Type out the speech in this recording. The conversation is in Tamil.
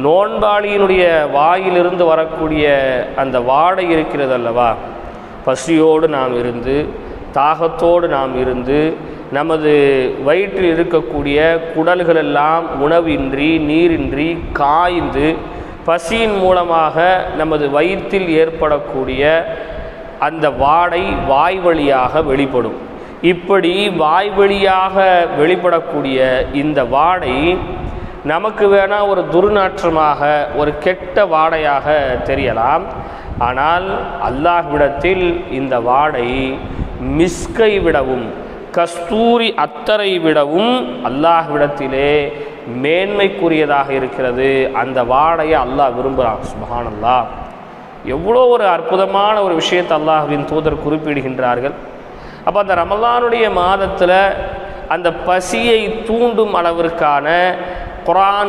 நோன்பாளியினுடைய வாயிலிருந்து வரக்கூடிய அந்த வாடை இருக்கிறது அல்லவா, பசியோடு நாம் இருந்து தாகத்தோடு நாம் இருந்து நமது வயிற்றில் இருக்கக்கூடிய குடல்களெல்லாம் உணவின்றி நீரின்றி காய்ந்து பசியின் மூலமாக நமது வயிற்றில் ஏற்படக்கூடிய அந்த வாடை வாய் வழியாக வெளிப்படும். இப்படி வாய் வழியாக வெளிப்படக்கூடிய இந்த வாடை நமக்கு வேணால் ஒரு துர்நாற்றமாக ஒரு கெட்ட வாடையாக தெரியலாம். ஆனால் அல்லாஹ்விடத்தில் இந்த வாடை மிஸ்கை விடவும் கஸ்தூரி அத்தரை விடவும் அல்லாஹ்விடத்திலே மேன்மைக்குரியதாக இருக்கிறது. அந்த வாடையை அல்லாஹ் விரும்புகிறான். சுப்ஹானல்லாஹ், எவ்வளோ ஒரு அற்புதமான ஒரு விஷயத்தை அல்லாஹ்வின் தூதர் குறிப்பிடுகின்றார்கள். அப்போ அந்த ரமலானுடைய மாதத்தில் அந்த பசியை தூண்டும் அளவிற்கான குர்ஆன்